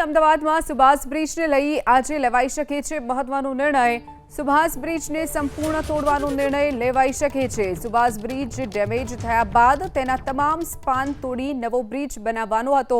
અમદાવાદમાં સુભાષ બ્રિજને લઈ આજે લેવાઈ શકે છે મહત્વનો નિર્ણય। સુભાષ બ્રિજને સંપૂર્ણ તોડવાનો નિર્ણય લેવાઈ શકે છે। સુભાષ બ્રિજ ડેમેજ થયા બાદ તેના તમામ સ્પાન તોડી નવો બ્રિજ બનાવવાનો હતો,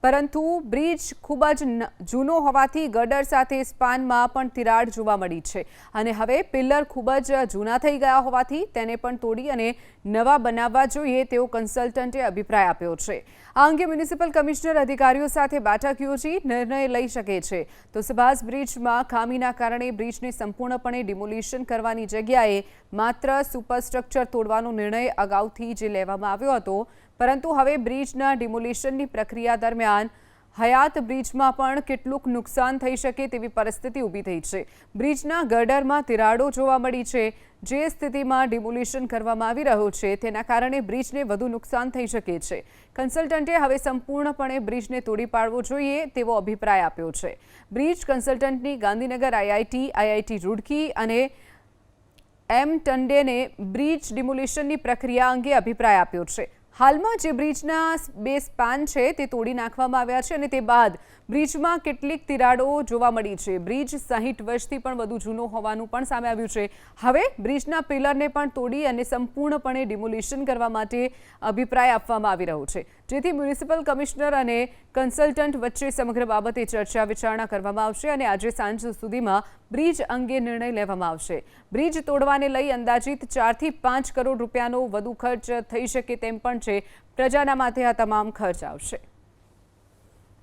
પરંતુ બ્રિજ ખૂબ જ જૂનો હોવાથી ગર્ડર સાથે સ્પાનમાં પણ તિરાડ જોવા મળી છે અને હવે પિલર ખૂબ જ જૂના થઈ ગયા હોવાથી તેને પણ તોડી અને નવા બનાવવા જોઈએ તેવો કન્સલ્ટન્ટે અભિપ્રાય આપ્યો છે। આ અંગે મ્યુનિસિપલ કમિશનર અધિકારીઓ સાથે બેઠક યોજી નિર્ણય લઈ શકે છે। તો સુભાષ બ્રિજમાં ખામીના કારણે બ્રિજને સંપૂર્ણપણે ડિમોલિશન કરવાની જગ્યાએ માત્ર સુપરસ્ટ્રક્ચર તોડવાનો નિર્ણય અગાઉથી જ લેવામાં આવ્યો હતો, પરંતુ હવે બ્રિજના ડિમોલિશનની પ્રક્રિયા દરમિયાન હયાત બ્રિજમાં પણ કેટલુંક નુકસાન થઈ શકે તેવી પરિસ્થિતિ ઊભી થઈ છે। બ્રિજના ગર્ડરમાં તિરાડો જોવા મળી છે, જે સ્થિતિમાં ડિમોલિશન કરવામાં આવી રહ્યું છે તેના કારણે બ્રિજને વધુ નુકસાન થઈ શકે છે। કન્સલ્ટન્ટે હવે સંપૂર્ણપણે બ્રિજને તોડી પાડવો જોઈએ તેવો અભિપ્રાય આપ્યો છે। બ્રિજ કન્સલ્ટન્ટની ગાંધીનગર આઈઆઈટી રૂડકી અને એમ ટંડેને બ્રિજ ડિમોલિશનની પ્રક્રિયા અંગે અભિપ્રાય આપ્યો છે। હાલમાં જે બ્રિજના બે સ્પાન છે તે તોડી નાખવામાં આવ્યા છે અને તે બાદ બ્રિજમાં કેટલીક તિરાડો જોવા મળી છે। બ્રિજ 60 વર્ષથી પણ વધુ જૂનો હોવાનું પણ સામે આવ્યું છે। હવે બ્રિજના પિલરને પણ તોડી અને સંપૂર્ણપણે ડિમોલિશન કરવા માટે અભિપ્રાય આપવામાં આવી રહ્યો છે, જેથી મ્યુનિસિપલ કમિશનર અને કન્સલ્ટન્ટ વચ્ચે સમગ્ર બાબતે ચર્ચા વિચારણા કરવામાં આવશે અને આજે સાંજ સુધીમાં બ્રિજ અંગે નિર્ણય લેવામાં આવશે। બ્રિજ તોડવાને લઈ અંદાજિત 4 થી 5 કરોડ રૂપિયાનો વધુ ખર્ચ થઈ શકે તેમ પણ છે। પ્રજાના માથે આ તમામ ખર્ચ આવશે।